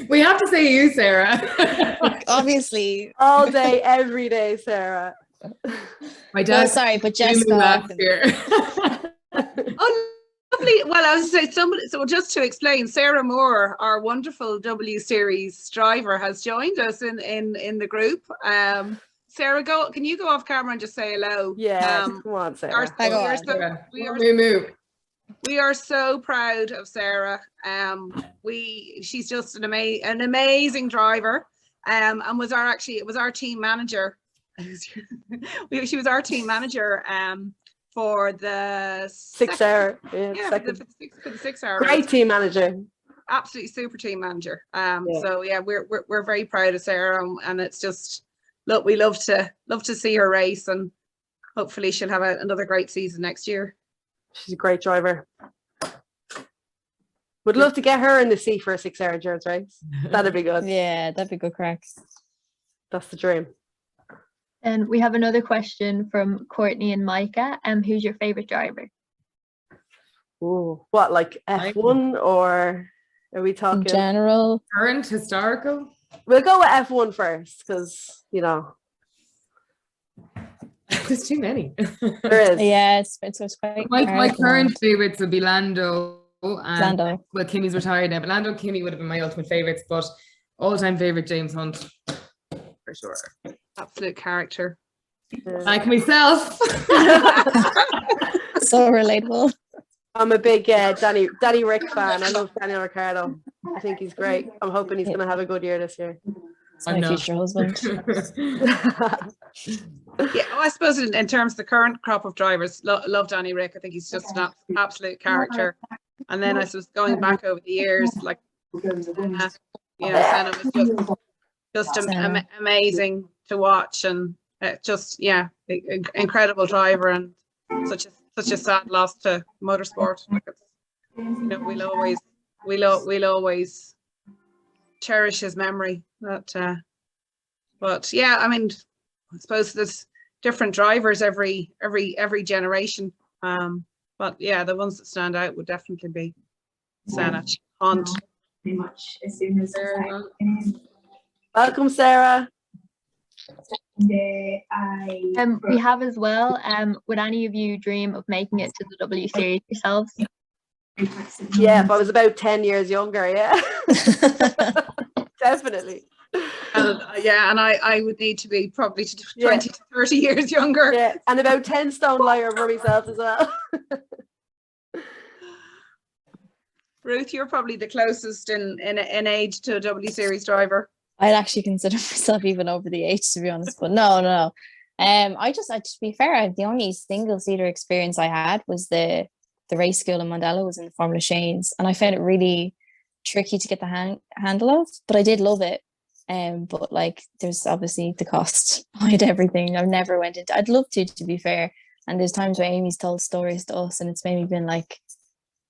We have to say you, Sarah. Obviously. All day, every day, Sarah. My dad. Well, sorry, but Jessica. Last year. Oh, lovely. Well, I was going to say, so just to explain, Sarah Moore, our wonderful W Series driver, has joined us in the group. Sarah, can you go off camera and just say hello? Yeah, come on, Sarah. We are so proud of Sarah. She's just an amazing driver. And it was our team manager. She was our team manager for the 6 hour. For the 6 hour. Great team manager. Absolutely super team manager. So yeah, we're very proud of Sarah, and it's just, look, we love to see her race, and hopefully she'll have another great season next year. She's a great driver. Would love to get her in the sea for a 6 hour endurance race. That'd be good. Yeah, that'd be good crack. That's the dream. And we have another question from Courtney and Micah. Who's your favorite driver? Ooh, what, like F1, or are we talking in general? Current, historical? We'll go with F1 first, because There's too many. There is. Yeah, it's quite. My current favorites would be Lando. And, Lando. well, Kimmy's retired now, but Lando, Kimmy would have been my ultimate favorites. But all-time favorite, James Hunt, for sure. Absolute character. Like myself. So relatable. I'm a big Danny Rick fan. I love Daniel Ricciardo. I think he's great. I'm hoping he's going to have a good year this year. It's my future husband. Yeah, I suppose in terms of the current crop of drivers, love Danny Rick. I think he's just an absolute character. And then I suppose going back over the years, like Senna was just amazing to watch, and incredible driver, and such a sad loss to motorsport. Like we'll always cherish his memory. But yeah, I mean, I suppose there's different drivers every generation. But yeah, the ones that stand out would definitely be Senna, Hunt. Pretty much as soon as Welcome, Sarah. We have as well. Would any of you dream of making it to the W Series yourselves? Yeah, if I was about 10 years younger, yeah. Definitely. Yeah, and I would need to be probably 20 to 30 years younger. Yeah, and about 10 stone lighter for myself as well. Ruth, you're probably the closest in age to a W Series driver. I'd actually consider myself even over the age, to be honest, but no. To be fair, the only single seater experience I had was the race school in Mandela, was in the Formula Shanes, and I found it really tricky to get the handle of, but I did love it. But like, there's obviously the cost behind everything. I'd love to be fair. And there's times where Aimee's told stories to us and it's maybe been like,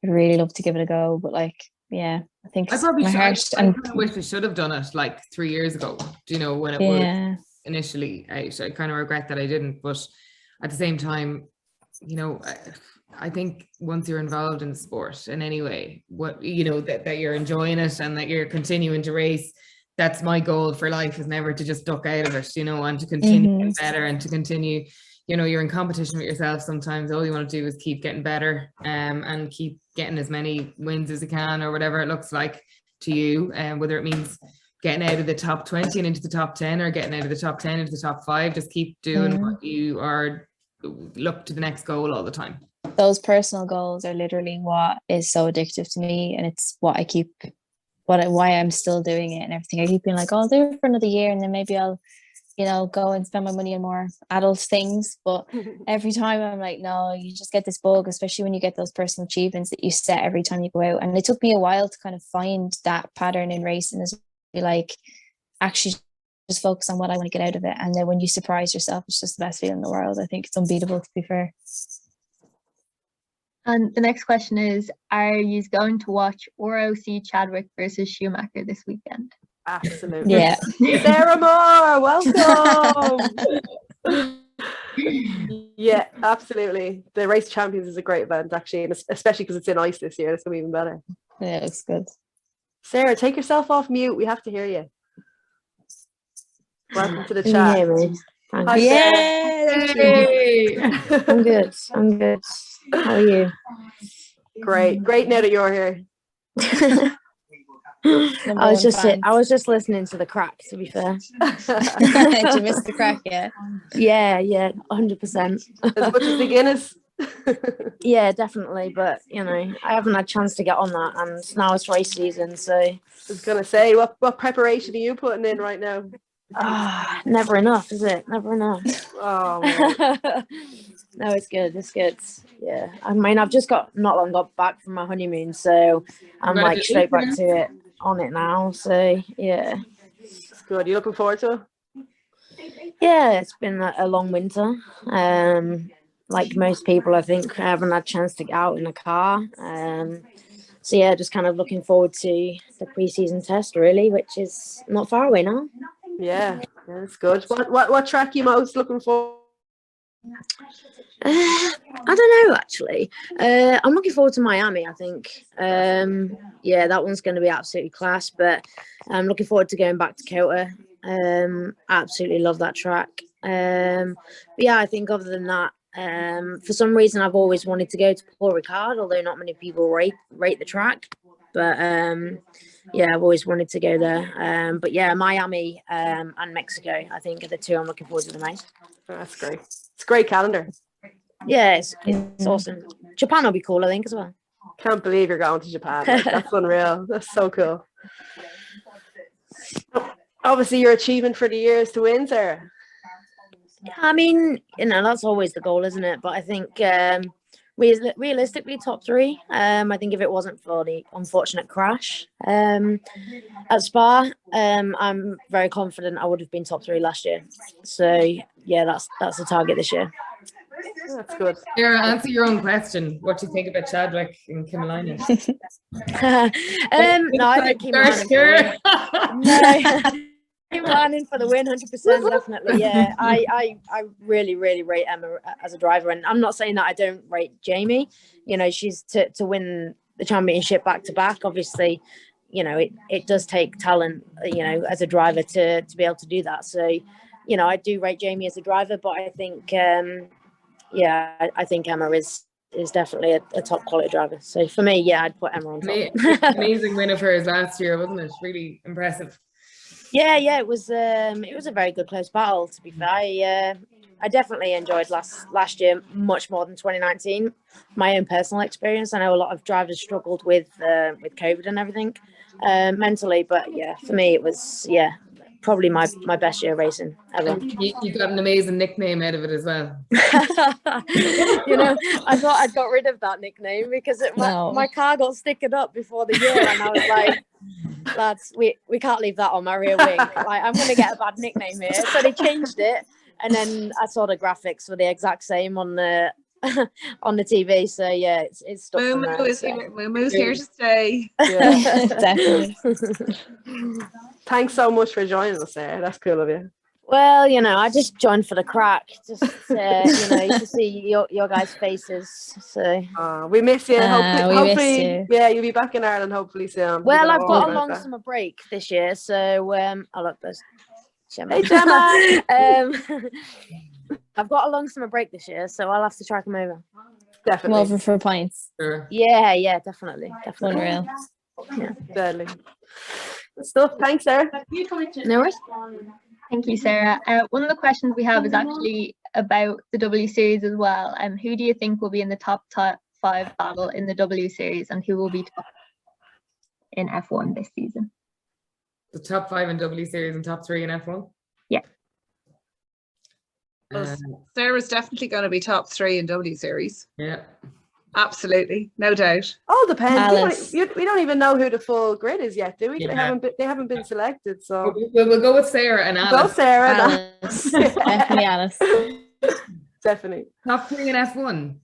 I'd really love to give it a go, but like, yeah, I think I probably I kind of wish I should have done it like 3 years ago. Do you know, when it was initially out? I kind of regret that I didn't, but at the same time, you know, I think once you're involved in the sport in any way, what, you know, that you're enjoying it and that you're continuing to race, that's my goal for life, is never to just duck out of it, you know, and to continue getting better and to continue, you know, you're in competition with yourself sometimes. All you want to do is keep getting better and keep getting as many wins as you can, or whatever it looks like to you, whether it means getting out of the top 20 and into the top 10, or getting out of the top 10 into the top 5. Just keep doing what you are, look to the next goal all the time. Those personal goals are literally what is so addictive to me, and it's what I keep, why I'm still doing it and everything. I keep being like, oh, I'll do it for another year and then maybe I'll, you know, go and spend my money on more adult things. But every time I'm like, no, you just get this bug, especially when you get those personal achievements that you set every time you go out. And it took me a while to kind of find that pattern in racing, is like, actually just focus on what I want to get out of it. And then when you surprise yourself, it's just the best feeling in the world. I think it's unbeatable, to be fair. And the next question is, are you going to watch ROC Chadwick versus Schumacher this weekend? Absolutely. Yeah. Sarah Moore, welcome. Yeah, absolutely. The Race Champions is a great event, actually, and especially because it's in ice this year, it's going to be even better. Yeah, it's good. Sarah, take yourself off mute. We have to hear you. Welcome to the Can chat. you hear me? Hi, Yeah. I'm good. How are you? Great now that you're here. I was just listening to the crack, to be fair. Did you miss the crack? Yeah. Yeah, 100%. As much as the Guinness. Yeah, definitely. But you know, I haven't had a chance to get on that, and now it's race season, so I was gonna say, what preparation are you putting in right now? never enough, is it? Never enough. Oh man. No, it's good. Yeah, I mean, I've just not long got back from my honeymoon, so I'm like straight back to it, on it now. So yeah, It's good. You looking forward to it? Yeah, it's been a long winter. Like most people, I think I haven't had a chance to get out in a car. So yeah, just kind of looking forward to the pre-season test, really, which is not far away now. Yeah, it's good. What track are you most looking for? I don't know, actually. I'm looking forward to Miami, I think. Yeah, that one's going to be absolutely class, but I'm looking forward to going back to Kyoto. Absolutely love that track. But yeah, I think other than that, for some reason I've always wanted to go to Paul Ricard, although not many people rate the track. But yeah, I've always wanted to go there. But yeah, Miami and Mexico, I think, are the two I'm looking forward to the most. Oh, that's great. It's a great calendar. Yeah, it's awesome. Japan will be cool, I think, as well. Can't believe you're going to Japan. Like, that's unreal. That's so cool. Obviously, your achievement for the year is to win, Sarah. I mean, you know, that's always the goal, isn't it? But I think realistically, top three. I think if it wasn't for the unfortunate crash at Spa, I'm very confident I would have been top three last year. So yeah, that's the target this year. That's good. Sarah, answer your own question. What do you think about Chadwick and Kimmelinen? No, I think Kim Lanning. No, Kim Lanning for the win, 100%, definitely. Yeah, I really rate Emma as a driver, and I'm not saying that I don't rate Jamie. You know, she's to win the championship back to back. Obviously, you know, it does take talent, you know, as a driver to be able to do that. So, you know, I do rate Jamie as a driver, but I think, I think Emma is definitely a top quality driver. So for me, yeah, I'd put Emma on top. Amazing win of hers last year, wasn't it? Really impressive. Yeah, it was a very good close battle, to be fair. I definitely enjoyed last year much more than 2019. My own personal experience. I know a lot of drivers struggled with COVID and everything mentally, but yeah, for me it was probably my best year racing ever. You got an amazing nickname out of it as well. You know, I thought I'd got rid of that nickname because my car got stickered up before the year, and I was like, lads, we can't leave that on my rear wing. Like, I'm going to get a bad nickname here. So they changed it, and then I saw the graphics were the exact same on the on the TV. So yeah, it's stuck from there. Moomoo's here to stay. Yeah. Definitely. Thanks so much for joining us, Sarah. That's cool of you. Well, you know, I just joined for the crack, just you know, to see your guys' faces. So we miss you. Hopefully, miss you. Yeah, you'll be back in Ireland hopefully soon. Well, I've got a long summer break this year, so I love this. Hey, Gemma. I've got a long summer break this year, so I'll have to try come over. Definitely. Come over for pints. Sure. Yeah, definitely. Unreal. Yeah. Deadly. Good stuff. Thanks, Sarah. No worries. Thank you, Sarah. One of the questions we have is actually about the W Series as well. Who do you think will be in the top 5 battle in the W Series, and who will be top in F1 this season? The top 5 in W Series and top 3 in F1? Yeah. Well, Sarah's definitely going to be top 3 in W Series. Yeah. Absolutely, no doubt. All depends. Alice. We don't even know who the full grid is yet, do we? Yeah. They haven't been selected, so We'll go with Sarah and Alice. go Sarah. Alice. Definitely Alice. Definitely. Top 3 in F1.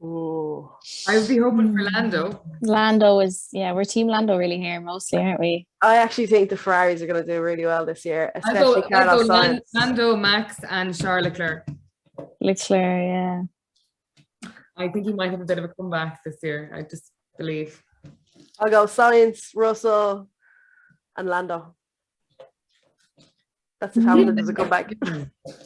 Ooh. I would be hoping for Lando. Lando is, we're Team Lando really here mostly, aren't we? I actually think the Ferraris are going to do really well this year, especially I'll Carlos go Sainz. Lando, Max, and Charles Leclerc. Leclerc, yeah. I think he might have a bit of a comeback this year. I just believe. I'll go Sainz, Russell, and Lando. That's if Hamilton doesn't come back.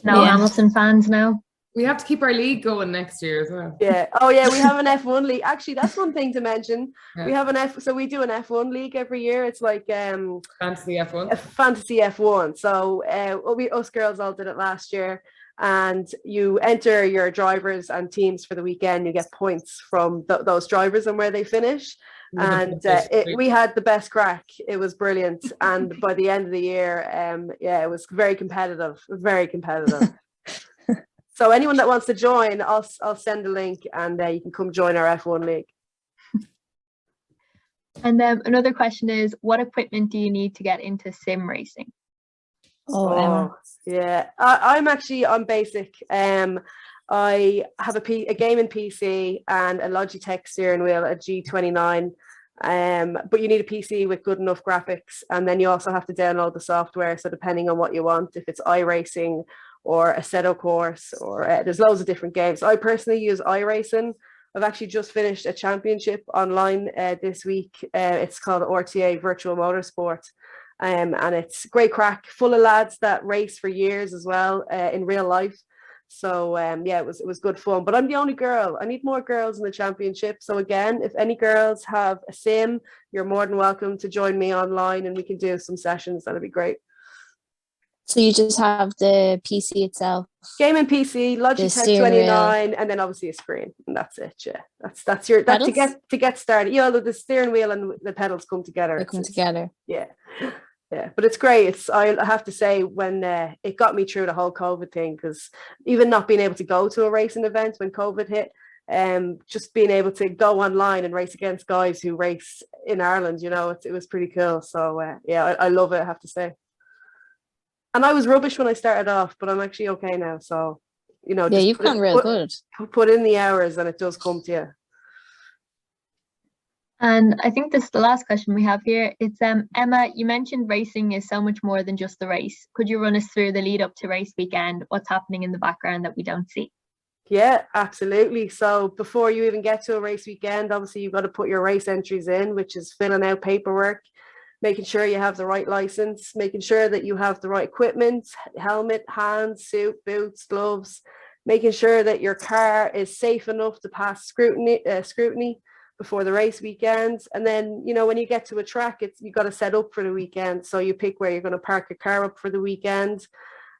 No Hamilton fans now. We have to keep our league going next year as well. Yeah. Oh yeah, we have an F1 league. Actually, that's one thing to mention. Yeah. We have so we do an F1 league every year. It's like Fantasy F1. a fantasy F1. So us girls all did it last year. And you enter your drivers and teams for the weekend. You get points from those drivers and where they finish. And we had the best crack. It was brilliant. And by the end of the year, it was very competitive. Very competitive. So anyone that wants to join, I'll send a link, and you can come join our F1 league. And then another question is, what equipment do you need to get into sim racing? Emma. Yeah, I'm actually on basic. I have a gaming PC and a Logitech steering wheel, a G29. But you need a PC with good enough graphics, and then you also have to download the software. So depending on what you want, if it's iRacing or Assetto course, or there's loads of different games. I personally use iRacing. I've actually just finished a championship online this week. It's called RTA Virtual Motorsport. And it's great crack, full of lads that race for years as well in real life. So it was good fun. But I'm the only girl. I need more girls in the championship. So again, if any girls have a sim, you're more than welcome to join me online, and we can do some sessions. That'd be great. So you just have the PC itself, Gaming PC, Logitech 29, and then obviously a screen, and that's it. Yeah, that's to get started. You know, the steering wheel and the pedals come together. they come together. Yeah. Yeah, but it's great. I have to say, when it got me through the whole COVID thing, because even not being able to go to a racing event when COVID hit, just being able to go online and race against guys who race in Ireland, you know, it was pretty cool. So I love it, I have to say. And I was rubbish when I started off, but I'm actually okay now. So you know, Yeah, just you've gotten real good. put in the hours and it does come to you. And I think this is the last question we have here. It's Emma, you mentioned racing is so much more than just the race. Could you run us through the lead up to race weekend? What's happening in the background that we don't see? Yeah, absolutely. So before you even get to a race weekend, obviously you've got to put your race entries in, which is filling out paperwork, making sure you have the right license, making sure that you have the right equipment, helmet, hands, suit, boots, gloves, making sure that your car is safe enough to pass scrutiny before the race weekend. And then, you know, when you get to a track, you got to set up for the weekend. So you pick where you're going to park your car up for the weekend.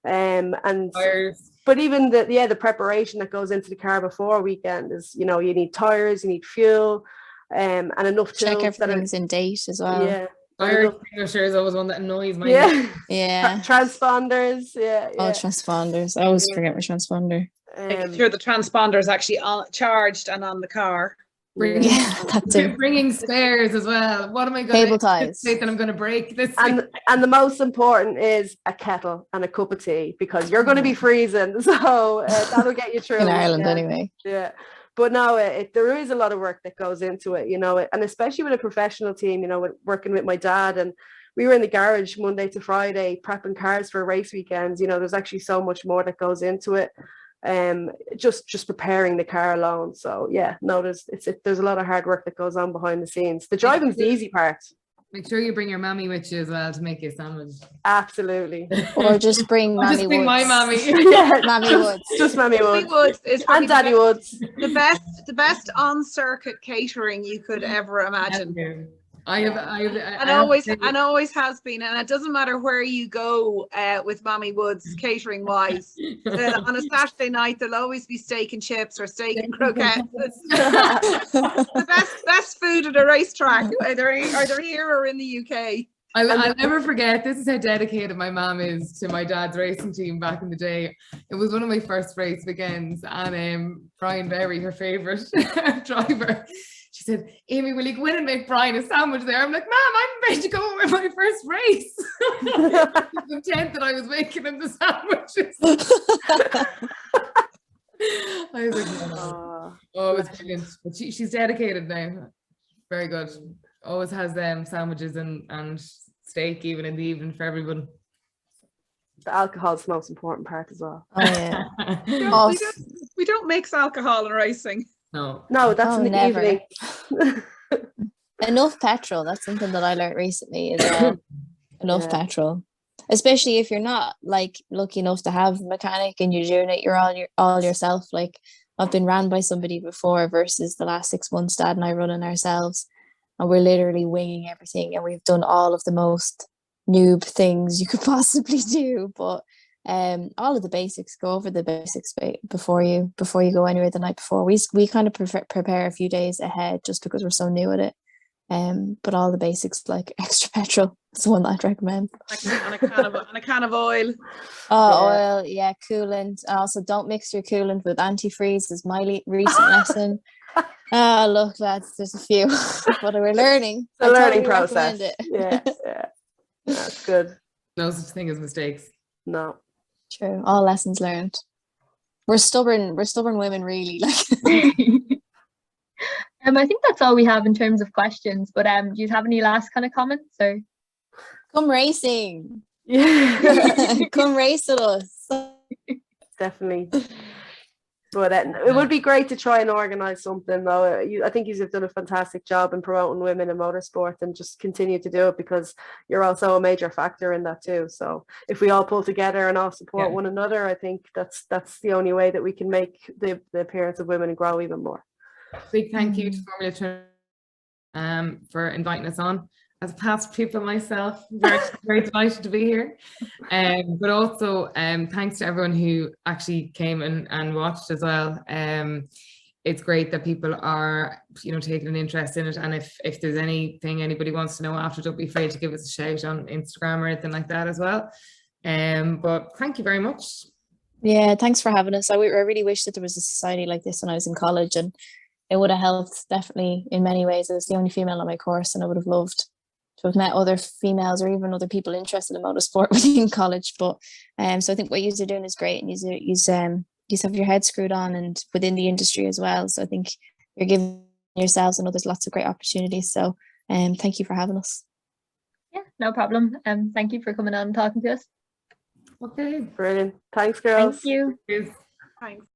But even the preparation that goes into the car before a weekend is, you know, you need tires, you need fuel, and enough tools. Check everything's in date as well. Yeah. Fire extinguisher is always one that annoys me. Yeah. Transponders. Yeah. Oh, transponders. I always forget my transponder. Making sure the transponder is actually charged and on the car. Bringing spares as well. What am I going to anticipate that I'm going to break this? And the most important is a kettle and a cup of tea, because you're going to be freezing, so that'll get you through. In Ireland, anyway. Yeah, but no, there is a lot of work that goes into it, you know, and especially with a professional team. You know, working with my dad, and we were in the garage Monday to Friday prepping cars for race weekends. You know, there's actually so much more that goes into it. Just preparing the car alone. So yeah, no, there's a lot of hard work that goes on behind the scenes. The driving's the easy part. Make sure you bring your mammy with you as well to make you a sandwich. Absolutely. Or just bring Mammy Just bring Woods. my mammy. Yeah. Mammy Woods. Just Mammy Woods. And Daddy Woods. The best on circuit catering you could ever imagine. Always has been, and it doesn't matter where you go with Mammy Woods catering wise. On a Saturday night there'll always be steak and chips or steak and croquettes. the best food at a racetrack, either here or in the UK. I'll never forget, this is how dedicated my mom is to my dad's racing team back in the day. It was one of my first race weekends, and Brian Berry, her favourite driver, she said, Aimee, will you go in and make Brian a sandwich there? I'm like, Mom, I'm ready to go with my first race. The tent that I was making him the sandwiches. I was like, oh, it was brilliant. But she's dedicated now. Very good. Always has sandwiches and steak even in the evening for everyone. The alcohol is the most important part as well. Oh yeah. We don't mix alcohol in racing. No, that's in the never. evening. Enough petrol. That's something that I learned recently as well. Enough petrol, especially if you're not like lucky enough to have a mechanic and you're doing it, you're all yourself. Like I've been ran by somebody before versus the last 6 months Dad and I running ourselves, and we're literally winging everything, and we've done all of the most noob things you could possibly do, but all of the basics, go over the basics before you go anywhere the night before. We kind of prepare a few days ahead just because we're so new at it, but all the basics like extra petrol is the one that I'd recommend, and a can of oil. Oil, coolant. Also, don't mix your coolant with antifreeze is my recent lesson. Look, lads, there's a few but we're learning. The learning process. Yeah that's good. No such thing as mistakes. No. True. All lessons learned. We're stubborn women, really. Like I think that's all we have in terms of questions, but do you have any last kind of comments or? Come racing. Yeah. Come race with us. Definitely. But it would be great to try and organise something though. I think you've done a fantastic job in promoting women in motorsport, and just continue to do it because you're also a major factor in that too. So if we all pull together and all support one another, I think that's the only way that we can make the appearance of women grow even more. Big thank you to Formula 2 for inviting us on. As a past pupil myself, very delighted to be here. But also thanks to everyone who actually came and watched as well. It's great that people are, taking an interest in it. And if there's anything anybody wants to know after, don't be afraid to give us a shout on Instagram or anything like that as well. But thank you very much. Yeah, thanks for having us. I really wish that there was a society like this when I was in college, and it would have helped definitely in many ways. I was the only female on my course, and I would have loved to have met other females or even other people interested in motorsport within college. But so I think what you're doing is great, and you have your head screwed on and within the industry as well. So I think you're giving yourselves and others lots of great opportunities. So thank you for having us. Yeah, no problem. Thank you for coming on and talking to us. Okay. Brilliant. Thanks, girls. Thank you. Cheers. Thanks.